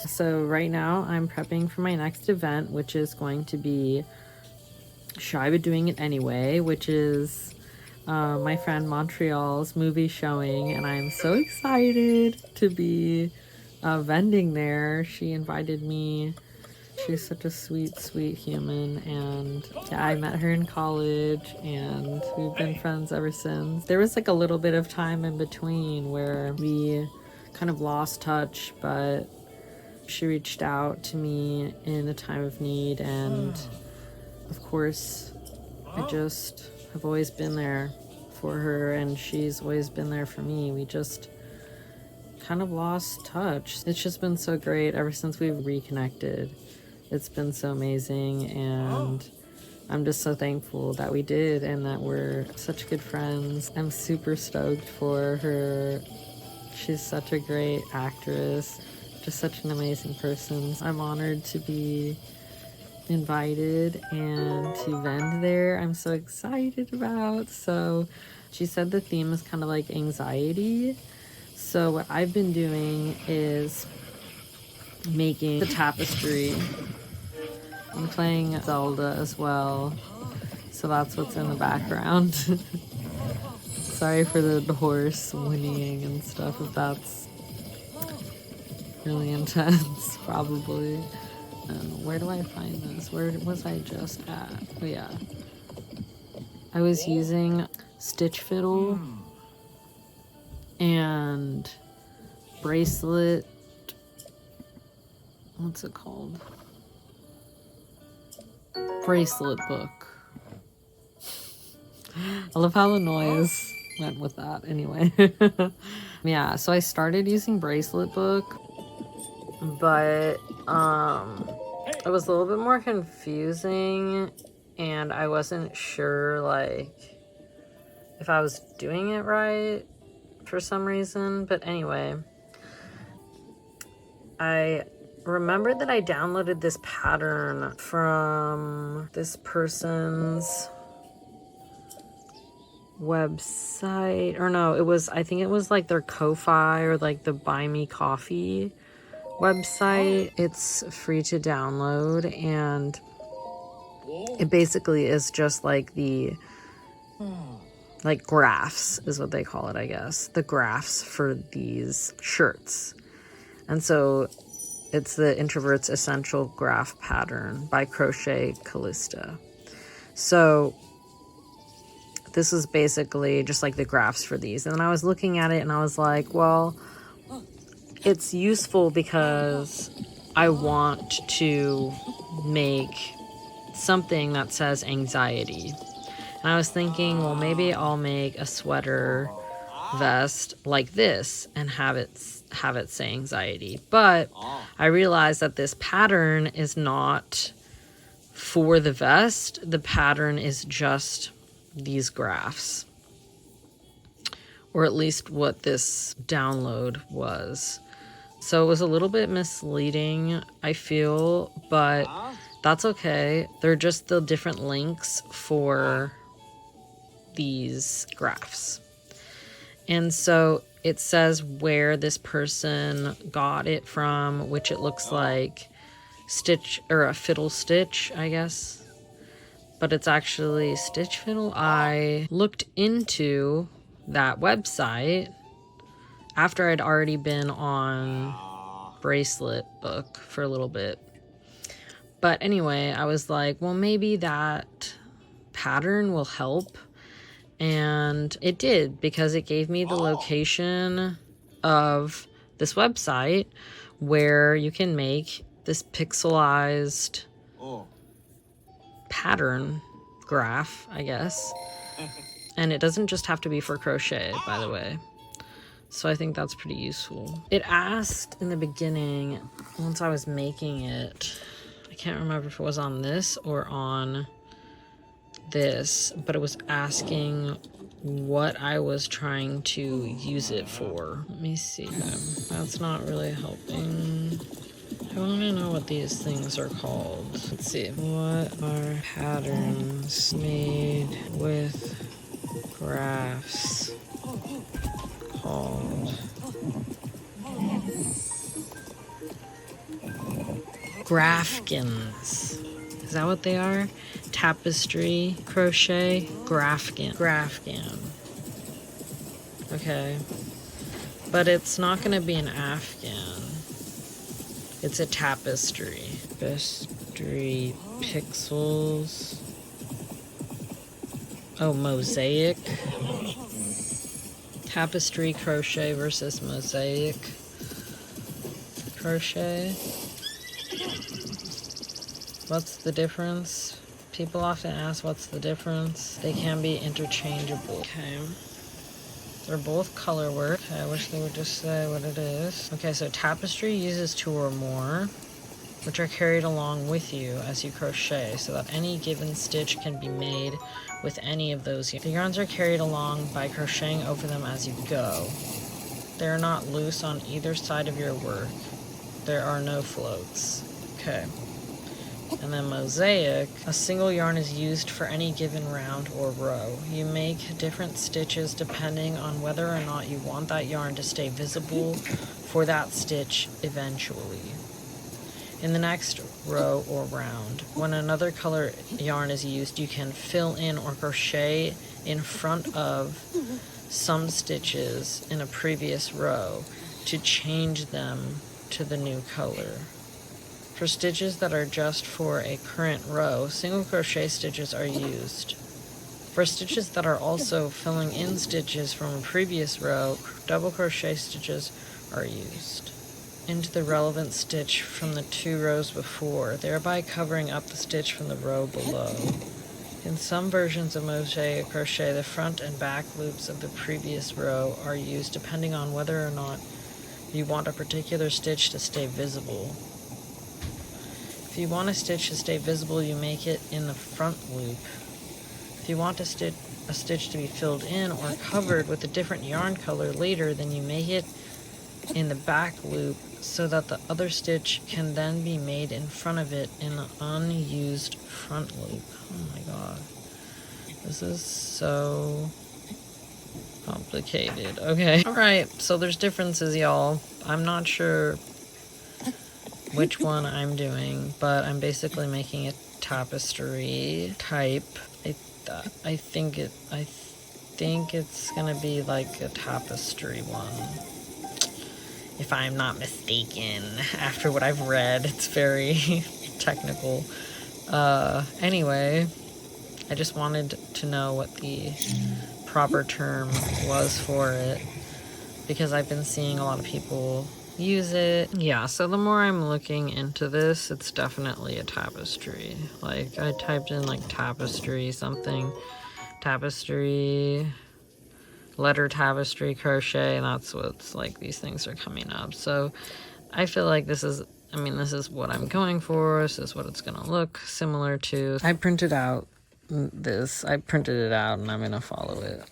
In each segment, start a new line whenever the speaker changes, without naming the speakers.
So right now I'm prepping for my next event, which is going to be Shy But Doing It Anyway, which is my friend Montreal's movie showing, and I'm so excited to be vending there. She invited me. She's such a sweet, sweet human, and yeah, I met her in college, and we've been friends ever since. There was like a little bit of time in between where we kind of lost touch, but she reached out to me in a time of need, and of course I just have always been there for her, and she's always been there for me. We just kind of lost touch. It's just been so great ever since we've reconnected. It's been so amazing, and I'm just so thankful that we did and that we're such good friends. I'm super stoked for her. She's such a great actress, just such an amazing person. I'm honored to be invited and to vend there. I'm so excited about. So she said the theme is kind of like anxiety. So what I've been doing is making the tapestry. I'm playing Zelda as well, so that's what's in the background. Sorry for the horse whinnying and stuff, if that's really intense, probably. And where do I find this? Where was I just at? Oh yeah. I was using Stitch Fiddle and Bracelet. What's it called? Bracelet book. I love how the noise went with that anyway. Yeah, so I started using Bracelet book, but it was a little bit more confusing, and I wasn't sure like if I was doing it right for some reason. But anyway, I remembered that I downloaded this pattern from this person's website, or no, it was, I think it was like their Ko-Fi or like the Buy Me Coffee website. It's free to download, and it basically is just like the like graphs is what they call it, I guess, the graphs for these shirts. And so it's the Introvert's Essential Graph Pattern by Crochet Callista. So this is basically just like the graphs for these. And then I was looking at it and I was like, well, it's useful because I want to make something that says anxiety. And I was thinking, well, maybe I'll make a sweater vest like this and have it say anxiety. But I realized that this pattern is not for the vest. The pattern is just these graphs, or at least what this download was. So it was a little bit misleading, I feel, but that's okay. They're just the different links for these graphs. And so it says where this person got it from, which it looks like Stitch, or a Fiddle Stitch, I guess. But it's actually Stitch Fiddle. I looked into that website after I'd already been on Bracelet book for a little bit. But anyway, I was like, well, maybe that pattern will help. And it did, because it gave me the location of this website where you can make this pixelized pattern graph, I guess. And it doesn't just have to be for crochet, by the way. So I think that's pretty useful. It asked in the beginning, once I was making it, I can't remember if it was on this or on this, but it was asking what I was trying to use it for. Let me see. That's not really helping. I want to know what these things are called. Let's see. What are patterns made with graphs called? Graphgans. Is that what they are? Tapestry Crochet Graphgan. Graphgan. Okay. But it's not going to be an Afghan. It's a tapestry. Tapestry pixels. Oh, Mosaic. Tapestry crochet versus Mosaic crochet. What's the difference? People often ask what's the difference. They can be interchangeable. Okay. They're both color work. I wish they would just say what it is. Okay, so tapestry uses 2 or more, which are carried along with you as you crochet, so that any given stitch can be made with any of those. The yarns are carried along by crocheting over them as you go. They are not loose on either side of your work. There are no floats. Okay. And then Mosaic, a single yarn is used for any given round or row. You make different stitches depending on whether or not you want that yarn to stay visible for that stitch eventually. In the next row or round, when another color yarn is used, you can fill in or crochet in front of some stitches in a previous row to change them to the new color. For stitches that are just for a current row, single crochet stitches are used. For stitches that are also filling in stitches from a previous row, double crochet stitches are used into the relevant stitch from the 2 rows before, thereby covering up the stitch from the row below. In some versions of Mosaic crochet, the front and back loops of the previous row are used depending on whether or not you want a particular stitch to stay visible. If you want a stitch to stay visible, you make it in the front loop. If you want a stitch to be filled in or covered with a different yarn color later, then you make it in the back loop so that the other stitch can then be made in front of it in the unused front loop. Oh my god. This is so complicated. Okay. Alright, so there's differences, y'all. I'm not sure which one I'm doing, but I'm basically making a tapestry type. I think it's gonna be like a tapestry one, if I'm not mistaken. After what I've read, it's very technical. Anyway, I just wanted to know what the proper term was for it, because I've been seeing a lot of people use it. Yeah, so the more I'm looking into this, it's definitely a tapestry. Like, I typed in like tapestry something, tapestry, letter tapestry crochet, and that's what's like, these things are coming up. So I feel like this is what I'm going for. This is what it's gonna look similar to. I printed it out and I'm gonna follow it.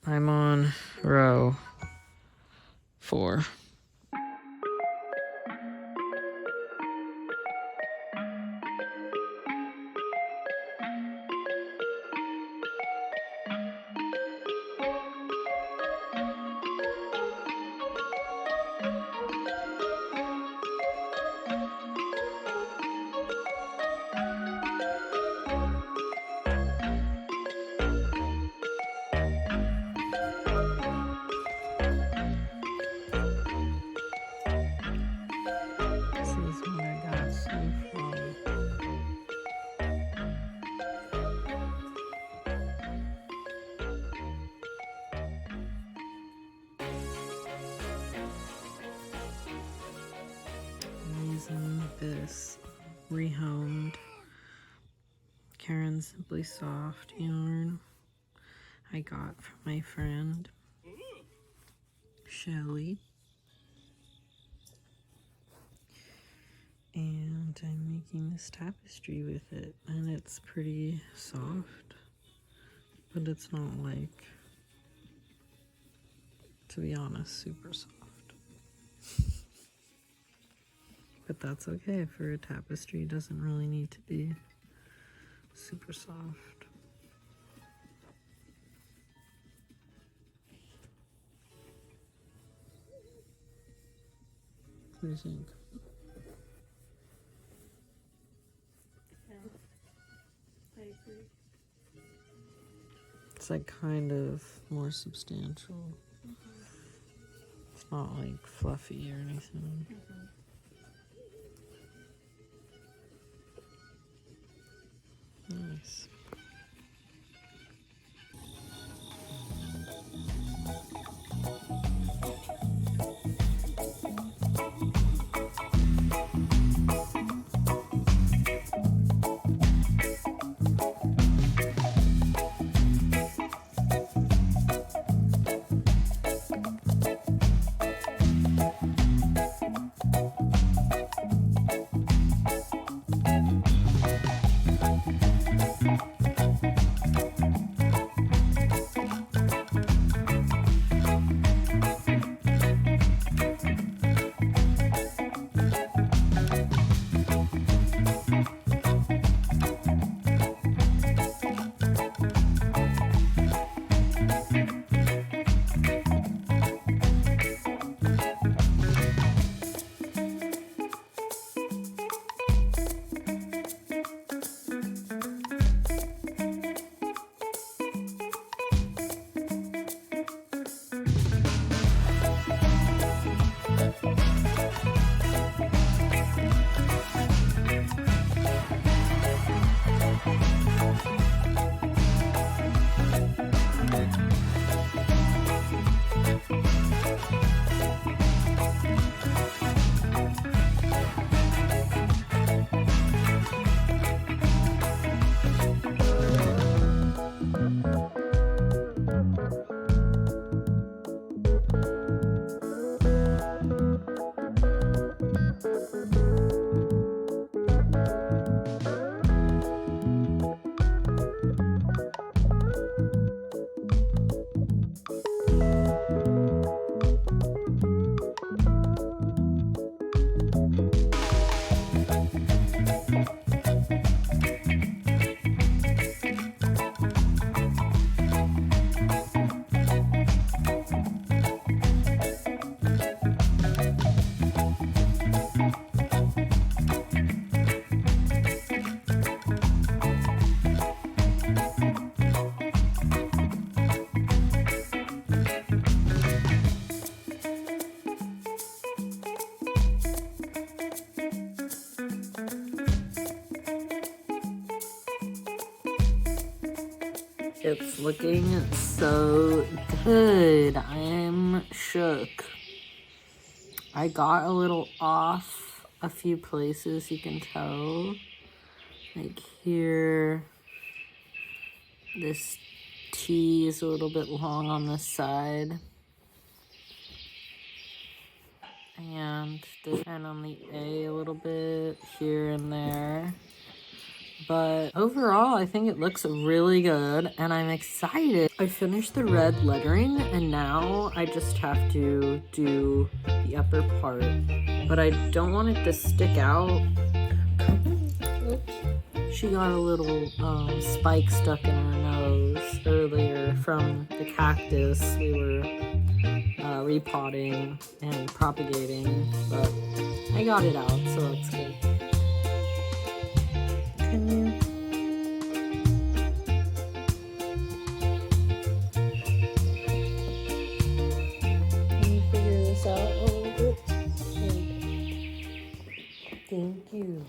I'm on row 4. Using this rehomed Karen Simply Soft yarn I got from my friend Shelly, and I'm making this tapestry with it, and it's pretty soft, but it's not like to be honest, super soft. But that's okay for a tapestry. It doesn't really need to be super soft. What do you think?
Yeah, I agree.
It's like kind of more substantial. It's not like fluffy or anything. Nice. It's looking so good. I am shook. I got a little off a few places, you can tell. Like here, this T is a little bit long on this side. And on the A a little bit here and there. But overall, I think it looks really good and I'm excited. I finished the red lettering and now I just have to do the upper part. But I don't want it to stick out. Oops. She got a little spike stuck in her nose earlier from the cactus we were repotting and propagating. But I got it out, so that's good. Can you figure this out a little bit? Thank you.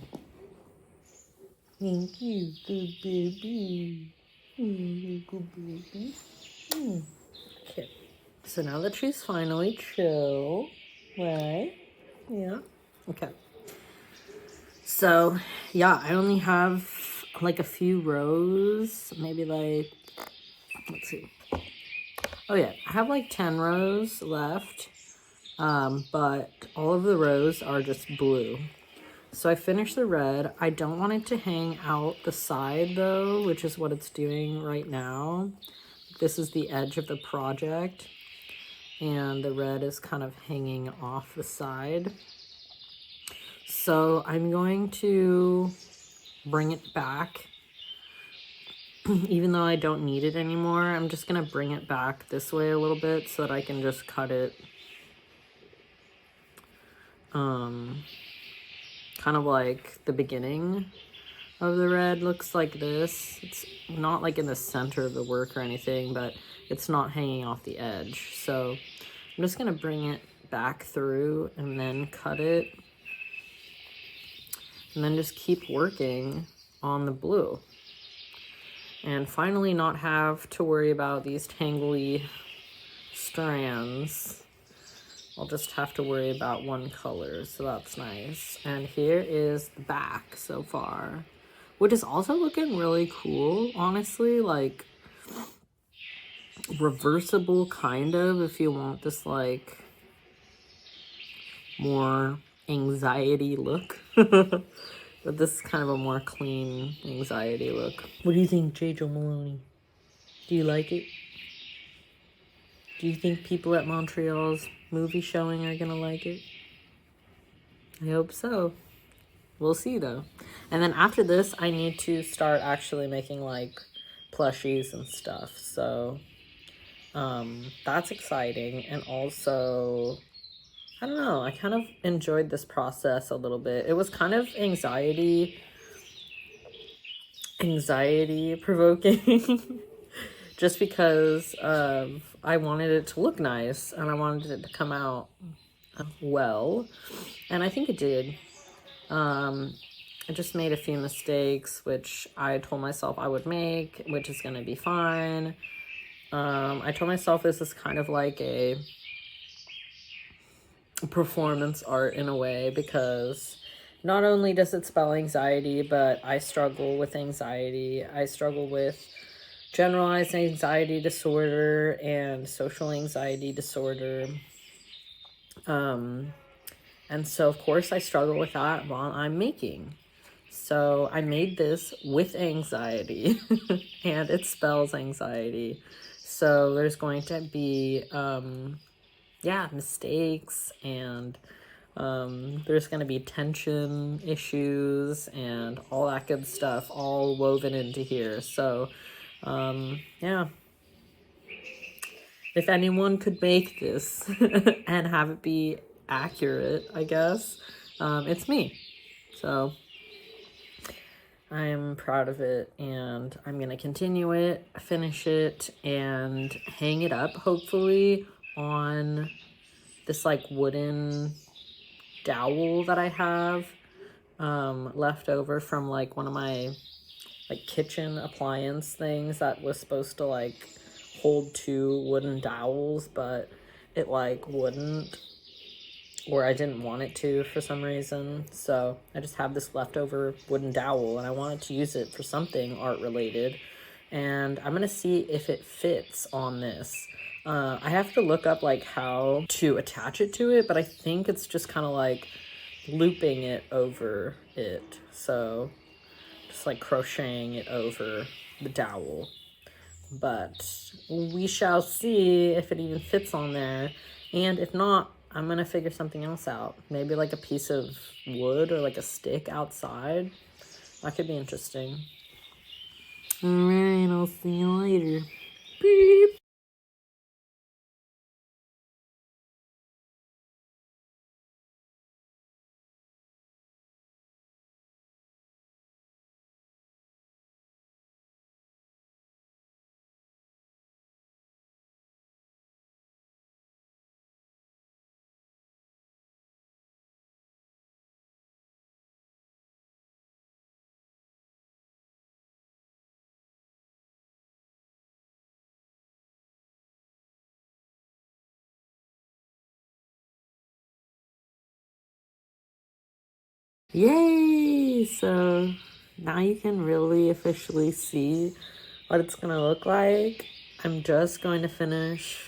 Thank you, good baby. Good baby. Okay. So now that she's finally chill, right? Yeah. Okay. So, yeah, I only have like a few rows, maybe like, let's see. Oh yeah, I have like 10 rows left, but all of the rows are just blue. So I finished the red. I don't want it to hang out the side though, which is what it's doing right now. This is the edge of the project. and the red is kind of hanging off the side. So I'm going to bring it back. Even though I don't need it anymore, I'm just gonna bring it back this way a little bit so that I can just cut it kind of like the beginning of the red looks like this. It's not like in the center of the work or anything, but it's not hanging off the edge. So I'm just gonna bring it back through and then cut it, and then just keep working on the blue. And finally not have to worry about these tangly strands. I'll just have to worry about one color, so that's nice. And here is the back so far, which is also looking really cool, honestly. Like, reversible kind of, if you want this like more anxiety look. But this is kind of a more clean anxiety look. What do you think, J. Joe Maloney? Do you like it? Do you think people at Montreal's movie showing are gonna like it? I hope so. We'll see though. And then after this, I need to start actually making like plushies and stuff. So that's exciting. And also, I don't know, I kind of enjoyed this process a little bit. It was kind of anxiety provoking just because I wanted it to look nice and I wanted it to come out well, and I think it did. I just made a few mistakes, which I told myself I would make, which is going to be fine. I told myself this is kind of like a performance art in a way, because not only does it spell anxiety, but I struggle with anxiety. I struggle with generalized anxiety disorder and social anxiety disorder. And so of course I struggle with that while I'm making. So I made this with anxiety and it spells anxiety. So there's going to be, mistakes, and there's going to be tension issues and all that good stuff all woven into here. So, yeah. If anyone could make this and have it be accurate, I guess, it's me. So I'm proud of it, and I'm gonna continue it, finish it, and hang it up, hopefully, on this like wooden dowel that I have left over from like one of my like kitchen appliance things that was supposed to like hold 2 wooden dowels, but it like wouldn't, or I didn't want it to for some reason. So I just have this leftover wooden dowel and I wanted to use it for something art related, and I'm gonna see if it fits on this. I have to look up like how to attach it to it, but I think it's just kind of like looping it over it. So just like crocheting it over the dowel. But we shall see if it even fits on there. And if not, I'm gonna figure something else out. Maybe like a piece of wood or like a stick outside. That could be interesting. Alright, I'll see you later. Beep. Yay! So now you can really officially see what it's gonna look like. I'm just going to finish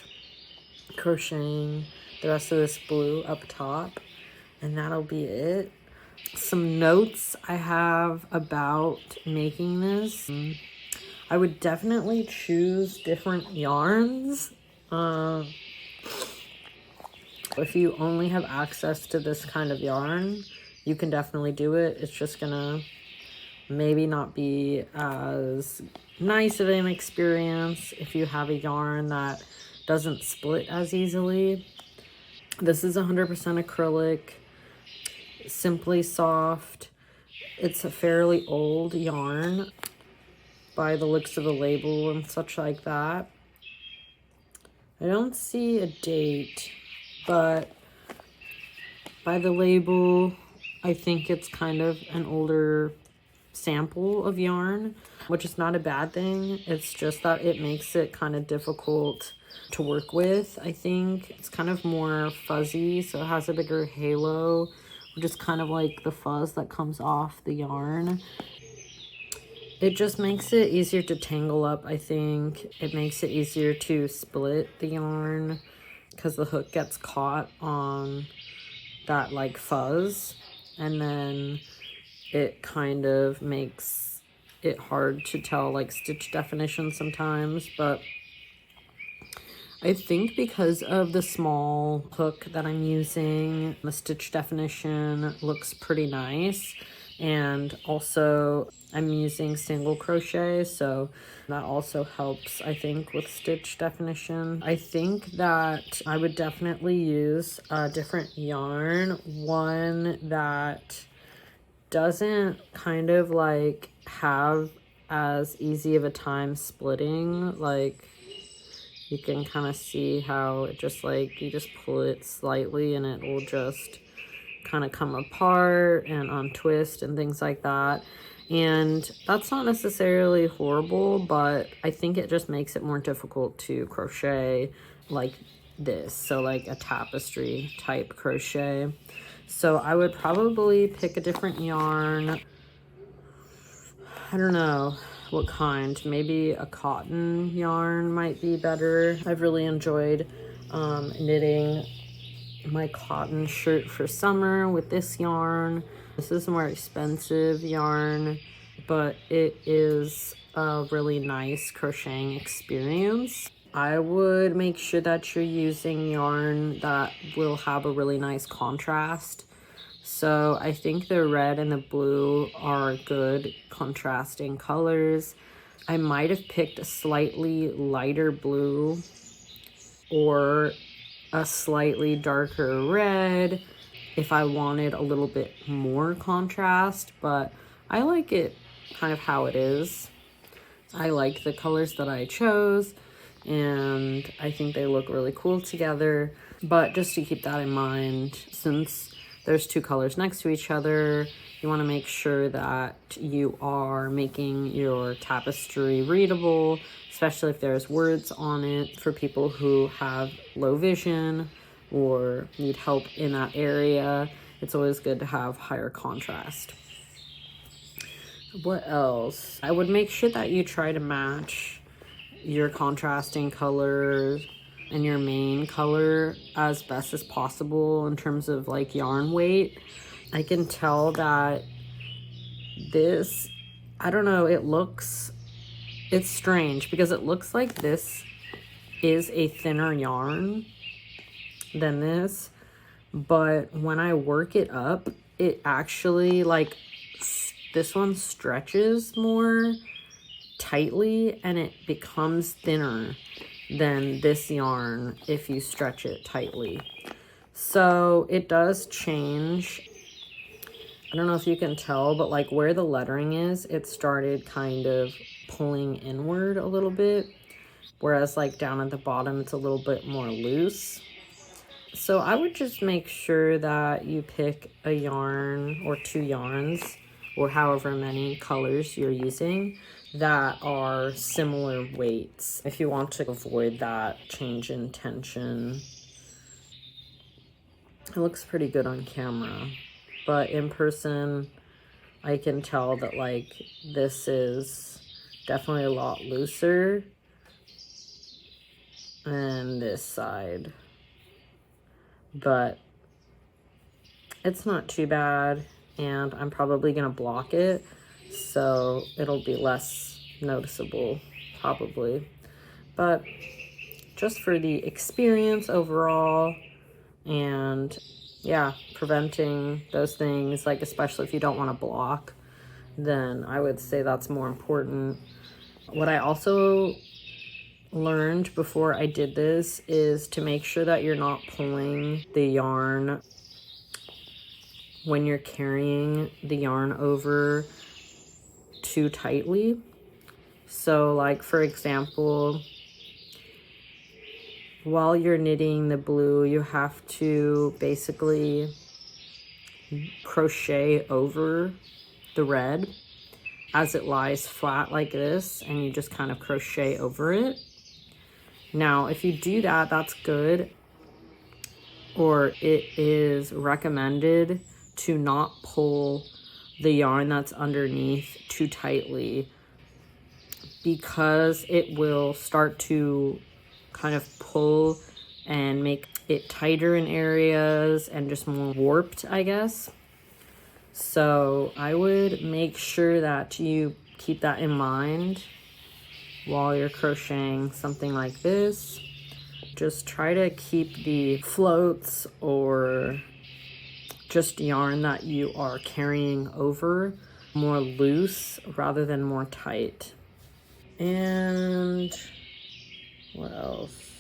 crocheting the rest of this blue up top, and that'll be it. Some notes I have about making this. I would definitely choose different yarns. If you only have access to this kind of yarn, you can definitely do it. It's just gonna maybe not be as nice of an experience if you have a yarn that doesn't split as easily. This is 100% acrylic, Simply Soft. It's a fairly old yarn by the looks of the label and such like that. I don't see a date, but by the label, I think it's kind of an older sample of yarn, which is not a bad thing. It's just that it makes it kind of difficult to work with. I think it's kind of more fuzzy, so it has a bigger halo, which is kind of like the fuzz that comes off the yarn. It just makes it easier to tangle up, I think. It makes it easier to split the yarn because the hook gets caught on that like fuzz, and then it kind of makes it hard to tell like stitch definition sometimes. But I think because of the small hook that I'm using, the stitch definition looks pretty nice. And also I'm using single crochet, so that also helps, I think, with stitch definition. I think that I would definitely use a different yarn, one that doesn't kind of like have as easy of a time splitting. Like, you can kind of see how it just like, you just pull it slightly and it will just kind of come apart and untwist and things like that. And that's not necessarily horrible, but I think it just makes it more difficult to crochet like this. So like a tapestry type crochet. So I would probably pick a different yarn. I don't know what kind. Maybe a cotton yarn might be better. I've really enjoyed knitting my cotton shirt for summer with this yarn. This is more expensive yarn, but it is a really nice crocheting experience. I would make sure that you're using yarn that will have a really nice contrast. So I think the red and the blue are good contrasting colors. I might have picked a slightly lighter blue or a slightly darker red if I wanted a little bit more contrast, but I like it kind of how it is. I like the colors that I chose, and I think they look really cool together. But just to keep that in mind, since there's two colors next to each other, you want to make sure that you are making your tapestry readable, especially if there's words on it for people who have low vision or need help in that area. It's always good to have higher contrast. What else? I would make sure that you try to match your contrasting color and your main color as best as possible in terms of like yarn weight. I can tell that this, I don't know, it's strange because it looks like this is a thinner yarn than this, but when I work it up, it actually like, this one stretches more tightly and it becomes thinner than this yarn if you stretch it tightly. So it does change. I don't know if you can tell, but like where the lettering is, it started kind of pulling inward a little bit, whereas like down at the bottom it's a little bit more loose. So I would just make sure that you pick a yarn or two yarns or however many colors you're using that are similar weights if you want to avoid that change in tension. It looks pretty good on camera, but in person I can tell that like this is definitely a lot looser than this side, but it's not too bad, and I'm probably gonna block it so it'll be less noticeable probably. But just for the experience overall, and yeah, preventing those things, like especially if you don't want to block, then I would say that's more important. What I also learned before I did this is to make sure that you're not pulling the yarn when you're carrying the yarn over too tightly. So like for example, while you're knitting the blue, you have to basically crochet over the red as it lies flat like this, and you just kind of crochet over it. Now, if you do that, that's good, or it is recommended to not pull the yarn that's underneath too tightly, because it will start to kind of pull and make it tighter in areas and just more warped, I guess. So I would make sure that you keep that in mind while you're crocheting something like this. Just try to keep the floats or just yarn that you are carrying over more loose rather than more tight. And what else?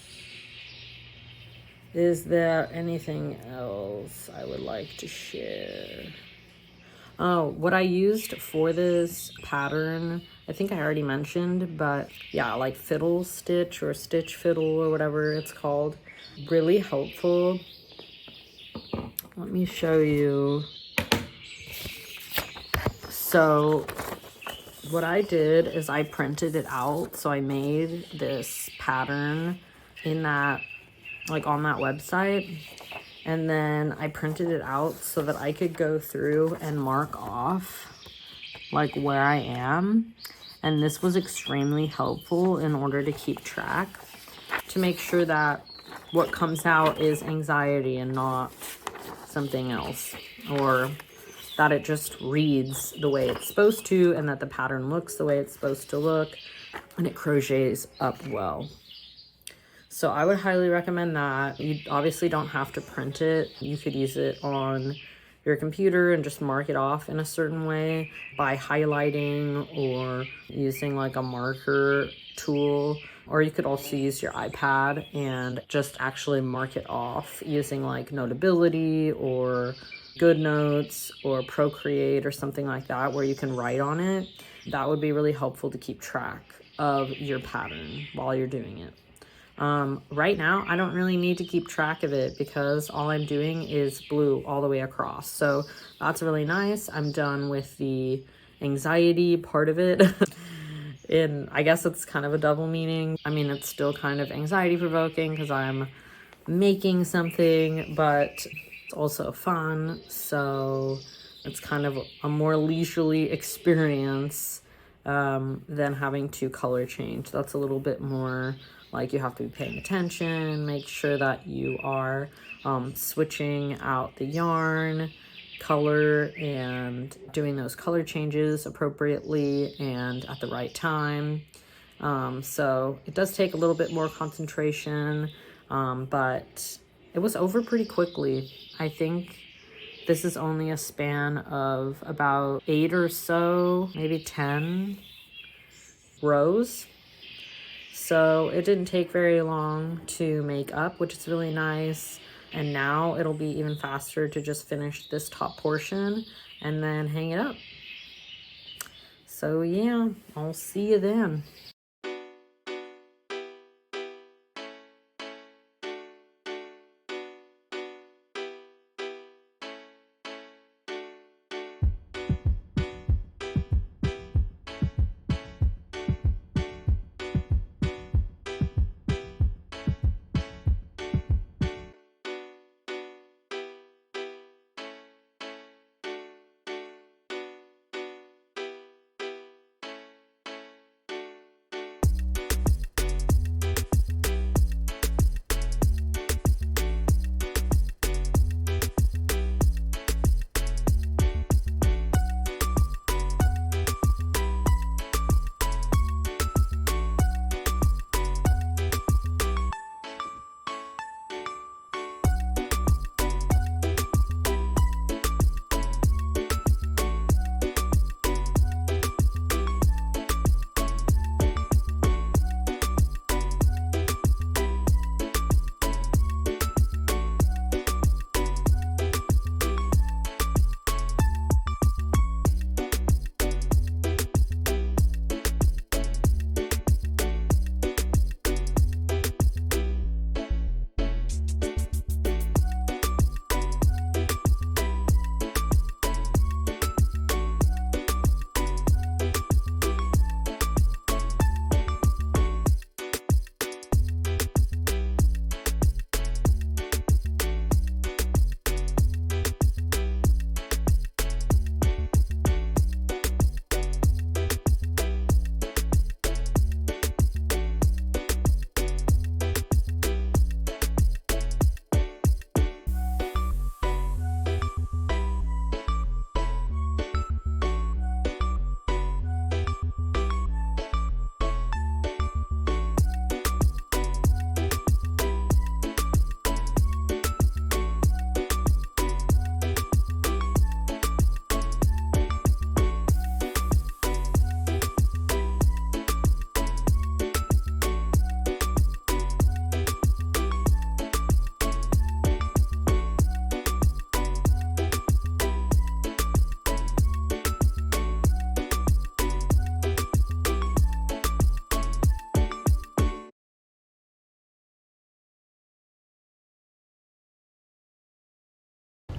Is there anything else I would like to share? Oh, what I used for this pattern, I think I already mentioned, but yeah, like fiddle stitch or stitch fiddle or whatever it's called. Really helpful. Let me show you. So what I did is I printed it out. So I made this pattern in that, like on that website. And then I printed it out so that I could go through and mark off like where I am. And this was extremely helpful in order to keep track, to make sure that what comes out is anxiety and not something else, or that it just reads the way it's supposed to, and that the pattern looks the way it's supposed to look, and it crochets up well. So I would highly recommend that. You obviously don't have to print it. You could use it on your computer and just mark it off in a certain way by highlighting or using like a marker tool. Or you could also use your iPad and just actually mark it off using like Notability or GoodNotes or Procreate or something like that, where you can write on it. That would be really helpful to keep track of your pattern while you're doing it. Right now, I don't really need to keep track of it because all I'm doing is blue all the way across. So that's really nice. I'm done with the anxiety part of it. And I guess it's kind of a double meaning. I mean, it's still kind of anxiety provoking because I'm making something, but it's also fun. So it's kind of a more leisurely experience than having to color change. That's a little bit more like you have to be paying attention, make sure that you are switching out the yarn color and doing those color changes appropriately and at the right time. So it does take a little bit more concentration, but it was over pretty quickly. I think this is only a span of about 8 or so, maybe 10 rows. So it didn't take very long to make up, which is really nice. And now it'll be even faster to just finish this top portion and then hang it up. So yeah, I'll see you then.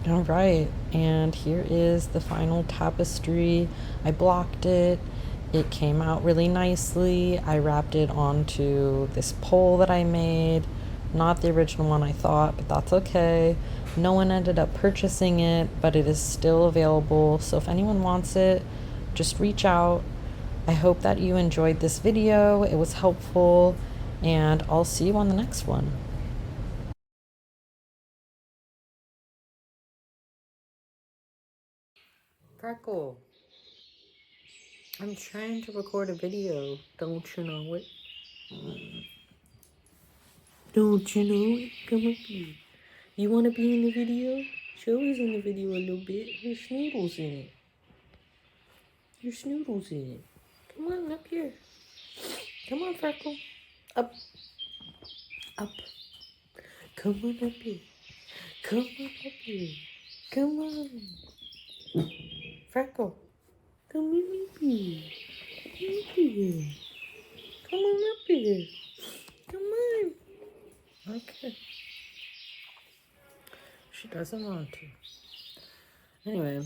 All right, and here is the final tapestry. I blocked it. It came out really nicely. I wrapped it onto this pole that I made. Not the original one I thought, but that's okay. No one ended up purchasing it, but it is still available. So if anyone wants it, just reach out. I hope that you enjoyed this video. It was helpful, and I'll see you on the next one. Freckle, I'm trying to record a video. Don't you know it? Don't you know it? Come up here. You want to be in the video? Joey's in the video a little bit. There's Snoodles in it. There's Snoodles in it. Come on, up here. Come on, Freckle. Up. Up. Come on up here. Come on up here. Come on. Freckle. Come on up here. Come up here. Come on up here. Come on. Okay. She doesn't want to. Anyway.